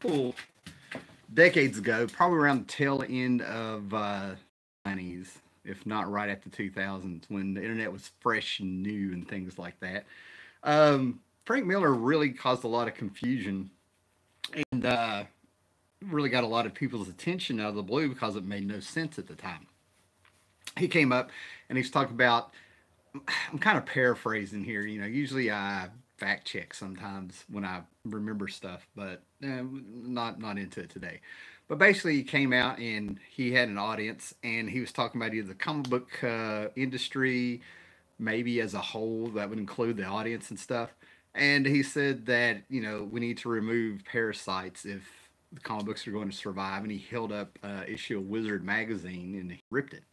couple decades ago, probably around the tail end of 90s, if not right at the 2000s, when the internet was fresh and new and things like that. Frank Miller really caused a lot of confusion and really got a lot of people's attention out of the blue because it made no sense at the time. He came up and he's talking about, I'm kind of paraphrasing here. Usually I fact check sometimes when I remember stuff, but not into it today. But basically, he came out and he had an audience, and he was talking about either the comic book industry, maybe as a whole, that would include the audience and stuff. And he said that we need to remove parasites if the comic books are going to survive. And he held up issue of Wizard magazine and he ripped it.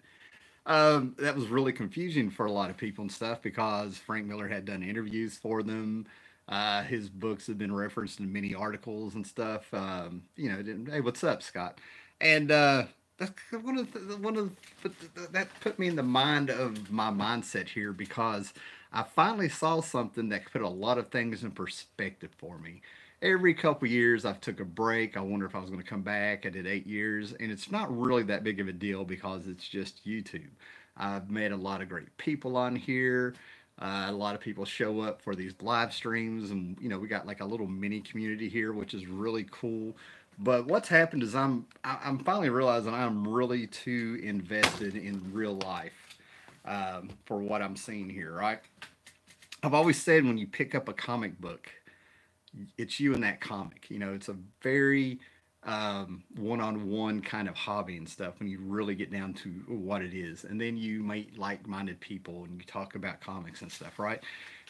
That was really confusing for a lot of people and stuff because Frank Miller had done interviews for them. His books have been referenced in many articles and stuff. Hey, what's up, Scott? And that's that put me in the mind of my mindset here because I finally saw something that put a lot of things in perspective for me. Every couple years, I've took a break. I wonder if I was going to come back. I did 8 years, and it's not really that big of a deal because it's just YouTube. I've met a lot of great people on here. A lot of people show up for these live streams, and we got like a little mini community here, which is really cool. But what's happened is I'm finally realizing I'm really too invested in real life for what I'm seeing here. Right? I've always said when you pick up a comic book, it's you and that comic. It's a very one-on-one kind of hobby and stuff when you really get down to what it is. And then you meet like-minded people and you talk about comics and stuff, right?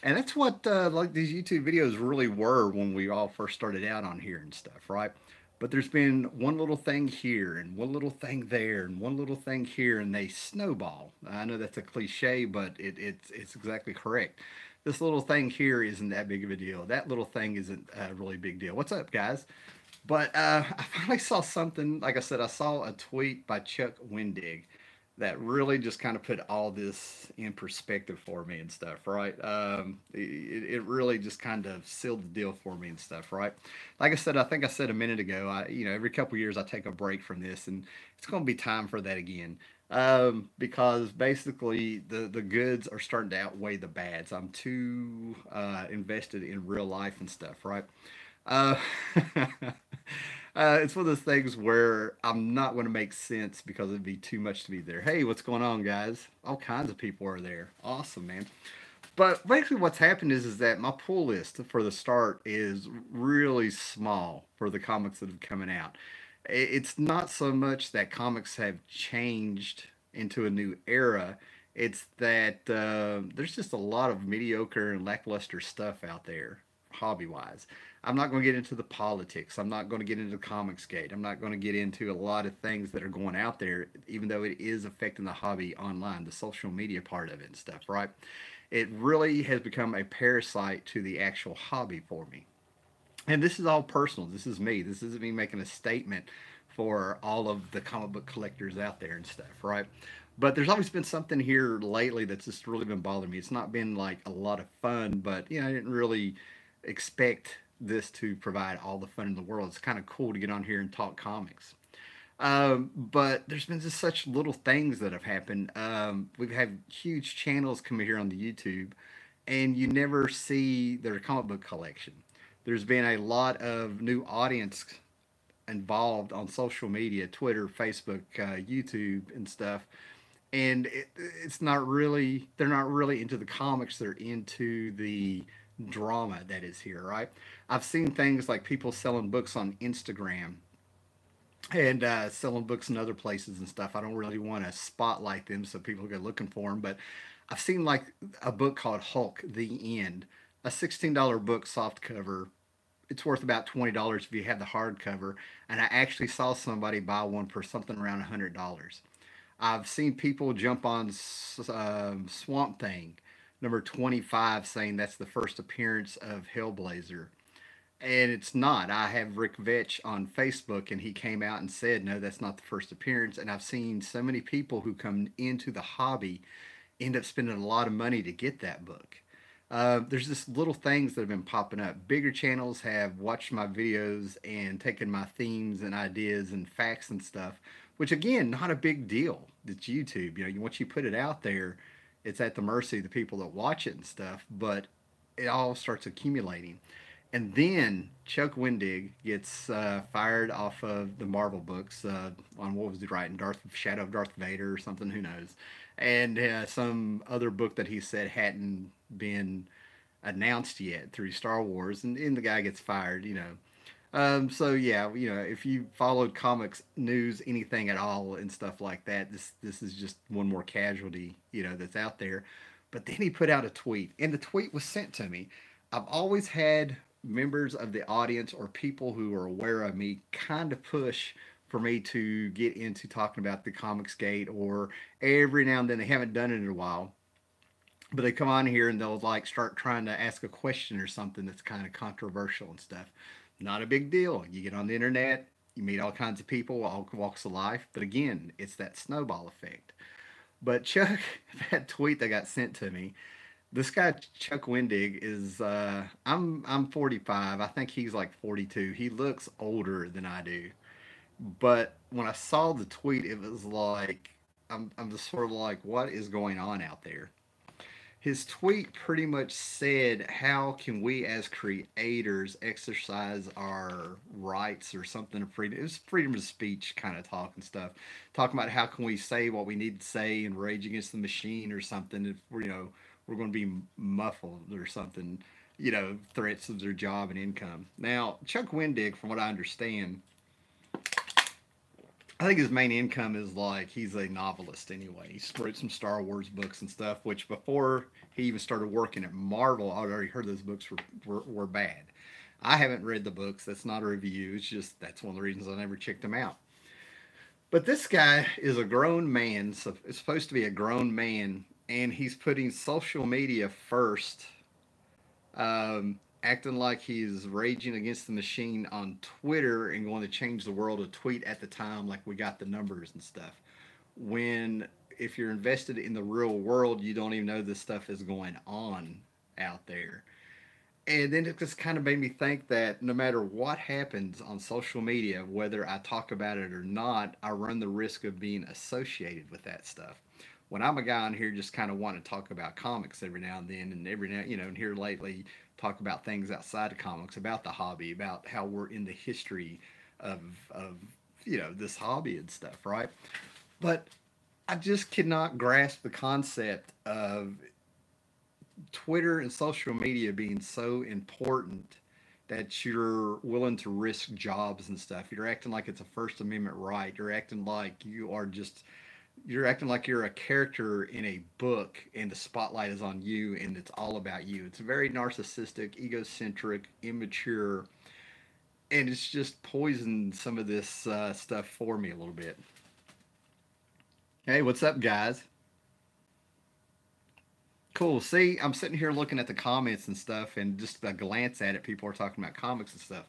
And that's what like these YouTube videos really were when we all first started out on here and stuff, right? But there's been one little thing here and one little thing there and one little thing here, and they snowball. I know that's a cliche, but it's exactly correct. This little thing here isn't that big of a deal. That little thing isn't a really big deal. What's up, guys? But I finally saw something. Like I said, I saw a tweet by Chuck Wendig that really just kind of put all this in perspective for me and stuff, right? It really just kind of sealed the deal for me and stuff, right? Like I said, I think I said a minute ago, every couple of years I take a break from this, and it's going to be time for that again. Because basically the goods are starting to outweigh the bads. I'm too invested in real life and stuff, right? Uh, it's one of those things where I'm not going to make sense because it'd be too much to be there. Hey, what's going on, guys? All kinds of people are there. Awesome, man. But basically, what's happened is that my pull list for the start is really small for the comics that have coming out. It's not so much that comics have changed into a new era. It's that there's just a lot of mediocre and lackluster stuff out there, hobby wise. I'm not going to get into the politics. I'm not going to get into Comics Gate. I'm not going to get into a lot of things that are going out there, even though it is affecting the hobby online, the social media part of it and stuff, right? It really has become a parasite to the actual hobby for me. And this is all personal. This is me. This isn't me making a statement for all of the comic book collectors out there and stuff, right? But there's always been something here lately that's just really been bothering me. It's not been like a lot of fun, but I didn't really expect this to provide all the fun in the world. It's kind of cool to get on here and talk comics. But there's been just such little things that have happened. We've had huge channels come here on the YouTube, and you never see their comic book collection. There's been a lot of new audience involved on social media, Twitter, Facebook, YouTube, and stuff. And it's not really, they're not really into the comics, they're into the drama that is here, right? I've seen things like people selling books on Instagram and selling books in other places and stuff. I don't really want to spotlight them so people go looking for them, but I've seen like a book called Hulk: The End, a $16 book, soft cover. It's worth about $20 if you have the hardcover, and I actually saw somebody buy one for something around $100. I've seen people jump on Swamp Thing number 25 saying that's the first appearance of Hellblazer. And it's not. I have Rick Vetch on Facebook, and he came out and said, no, that's not the first appearance. And I've seen so many people who come into the hobby end up spending a lot of money to get that book. There's just little things that have been popping up. Bigger channels have watched my videos and taken my themes and ideas and facts and stuff, which again, not a big deal. It's YouTube. Once you put it out there, it's at the mercy of the people that watch it and stuff. But it all starts accumulating. And then Chuck Wendig gets fired off of the Marvel books on what was he writing, Shadow of Darth Vader or something, who knows, and some other book that he said hadn't been announced yet through Star Wars, and the guy gets fired. So yeah, if you followed comics news, anything at all, and stuff like that, this is just one more casualty, that's out there. But then he put out a tweet, and the tweet was sent to me. I've always had members of the audience or people who are aware of me kind of push for me to get into talking about the Comics Gate, or every now and then they haven't done it in a while, but they come on here and they'll like start trying to ask a question or something that's kind of controversial and stuff. Not a big deal. You get on the internet, you meet all kinds of people, all walks of life. But again, it's that snowball effect. But Chuck, that tweet that got sent to me, this guy Chuck Wendig is I'm 45. I think he's like 42. He looks older than I do. But when I saw the tweet, it was like I'm just sort of like, what is going on out there? His tweet pretty much said, how can we as creators exercise our rights or something of freedom? It was freedom of speech kind of talk and stuff. Talking about how can we say what we need to say and rage against the machine or something if we're going to be muffled or something, threats of their job and income. Now, Chuck Wendig, from what I understand, I think his main income is like he's a novelist anyway. He's wrote some Star Wars books and stuff, which before he even started working at Marvel, I'd already heard those books were bad. I haven't read the books. That's not a review. It's just that's one of the reasons I never checked them out. But this guy is a grown man, so it's supposed to be a grown man, and he's putting social media first, acting like he's raging against the machine on Twitter and going to change the world a tweet at the time, like we got the numbers and stuff. When if you're invested in the real world, you don't even know this stuff is going on out there. And then it just kind of made me think that no matter what happens on social media, whether I talk about it or not, I run the risk of being associated with that stuff. When I'm a guy on here just kind of want to talk about comics every now and then, and every now, and here lately talk about things outside of comics, about the hobby, about how we're in the history of this hobby and stuff, right? But I just cannot grasp the concept of Twitter and social media being so important that you're willing to risk jobs and stuff. You're acting like it's a First Amendment right. You're acting like you're a character in a book and the spotlight is on you and it's all about you. It's very narcissistic, egocentric, immature, and it's just poisoned some of this stuff for me a little bit. Hey, what's up, guys? Cool. See, I'm sitting here looking at the comments and stuff, and just a glance at it, people are talking about comics and stuff.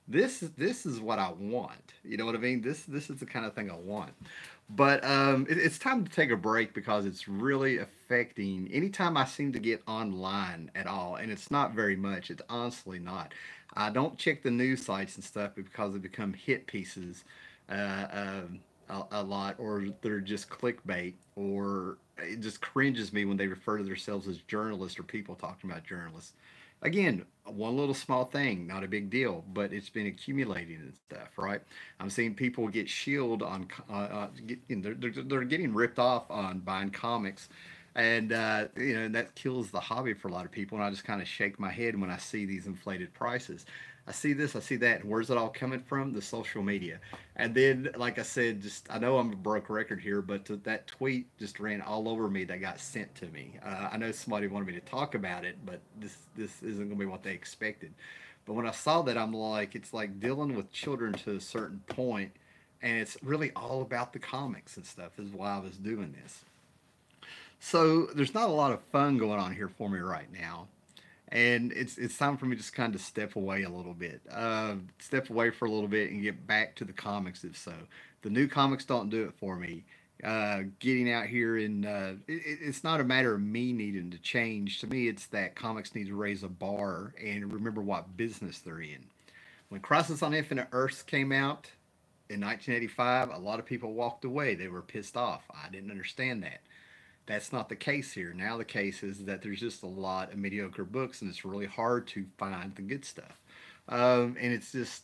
This is what I want. You know what I mean? This is the kind of thing I want. But it's time to take a break because it's really affecting. Anytime I seem to get online at all, and it's not very much. It's honestly not. I don't check the news sites and stuff because they become hit pieces. A lot, or they're just clickbait, or it just cringes me when they refer to themselves as journalists or people talking about journalists. Again, one little small thing, not a big deal, but it's been accumulating and stuff, right? I'm seeing people get shield on, they're getting ripped off on buying comics, and that kills the hobby for a lot of people. And I just kind of shake my head when I see these inflated prices. I see this, I see that, and where's it all coming from? The social media. And then, like I said, just I know I'm a broke record here, but that tweet just ran all over me that got sent to me. I know somebody wanted me to talk about it, but this isn't going to be what they expected. But when I saw that, I'm like, it's like dealing with children to a certain point, and it's really all about the comics and stuff. Is why I was doing this. So there's not a lot of fun going on here for me right now, and it's time for me to just kind of step away a little bit, step away for a little bit, and get back to the comics. If so, the new comics don't do it for me. Getting out here and it's not a matter of me needing to change. To me, it's that comics need to raise a bar and remember what business they're in. When Crisis on Infinite Earths came out in 1985, a lot of people walked away. They were pissed off. I didn't understand that. That's not the case here. Now the case is that there's just a lot of mediocre books, and it's really hard to find the good stuff. And it's just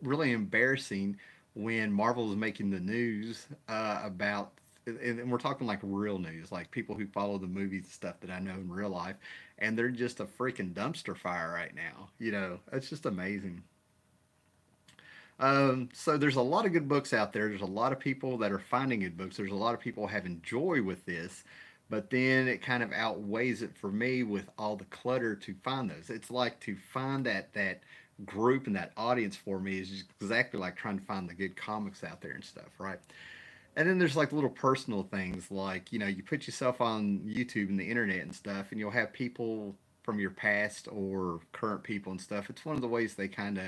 really embarrassing when Marvel is making the news about, and we're talking like real news, like people who follow the movies and stuff that I know in real life, and they're just a freaking dumpster fire right now. You know, it's just amazing. So there's a lot of good books out there. There's a lot of people that are finding good books. There's a lot of people having joy with this, but then it kind of outweighs it for me with all the clutter to find those. It's like to find that group and that audience for me is exactly like trying to find the good comics out there and stuff, right? And then there's like little personal things like, you know, you put yourself on YouTube and the internet and stuff, and you'll have people from your past or current people and stuff. It's one of the ways they kind of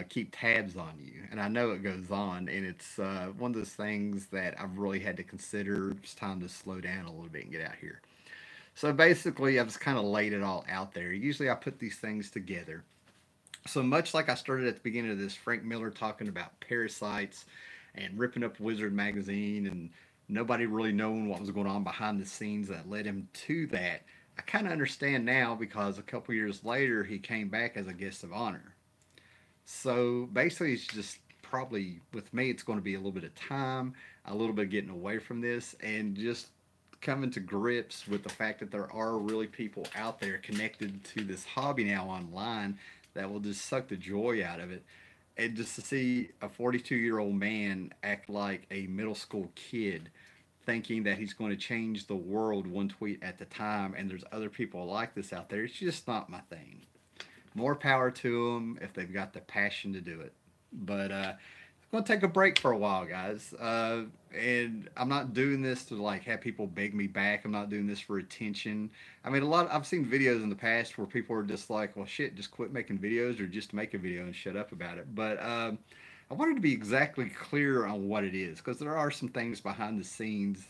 keep tabs on you. And I know it goes on, and it's one of those things that I've really had to consider. It's time to slow down a little bit and get out here. So basically, I've just kind of laid it all out there. Usually, I put these things together. So much like I started at the beginning of this, Frank Miller talking about parasites and ripping up Wizard magazine and nobody really knowing what was going on behind the scenes that led him to that. I kind of understand now because a couple years later he came back as a guest of honor. So basically, it's just probably with me, it's going to be a little bit of time, a little bit of getting away from this, and just coming to grips with the fact that there are really people out there connected to this hobby now online that will just suck the joy out of it. And just to see a 42-year-old man act like a middle school kid thinking that he's going to change the world one tweet at the time, and there's other people like this out there, it's just not my thing. More power to them if they've got the passion to do it. But I'm gonna take a break for a while, guys. And I'm not doing this to like have people beg me back. I'm not doing this for attention. I mean, a lot. I've seen videos in the past where people are just like, "Well, shit, just quit making videos or just make a video and shut up about it." But I wanted to be exactly clear on what it is because there are some things behind the scenes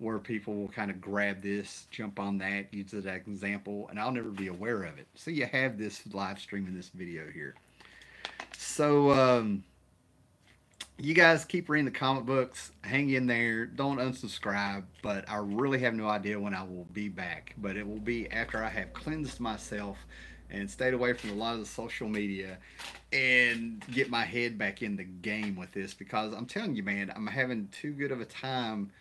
where people will kind of grab this, jump on that, use it as an example, and I'll never be aware of it. So you have this live stream in this video here. So you guys keep reading the comic books, hang in there, don't unsubscribe, but I really have no idea when I will be back. But it will be after I have cleansed myself and stayed away from a lot of the social media and get my head back in the game with this because I'm telling you, man, I'm having too good of a time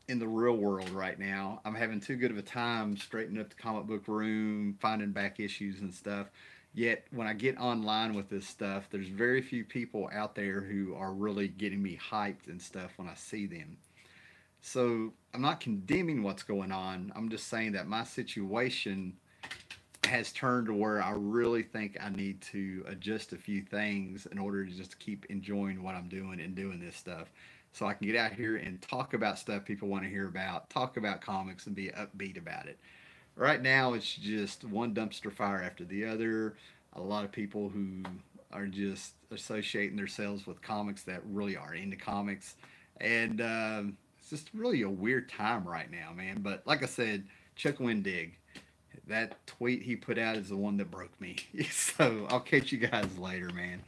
in the real world right now. I'm having too good of a time straightening up the comic book room, finding back issues and stuff. Yet when I get online with this stuff, there's very few people out there who are really getting me hyped and stuff when I see them. So I'm not condemning what's going on. I'm just saying that my situation has turned to where I really think I need to adjust a few things in order to just keep enjoying what I'm doing and doing this stuff. So I can get out here and talk about stuff people want to hear about, talk about comics and be upbeat about it. Right now, it's just one dumpster fire after the other. A lot of people who are just associating themselves with comics that really are into comics. And it's just really a weird time right now, man. But like I said, Chuck Wendig, that tweet he put out is the one that broke me. So I'll catch you guys later, man.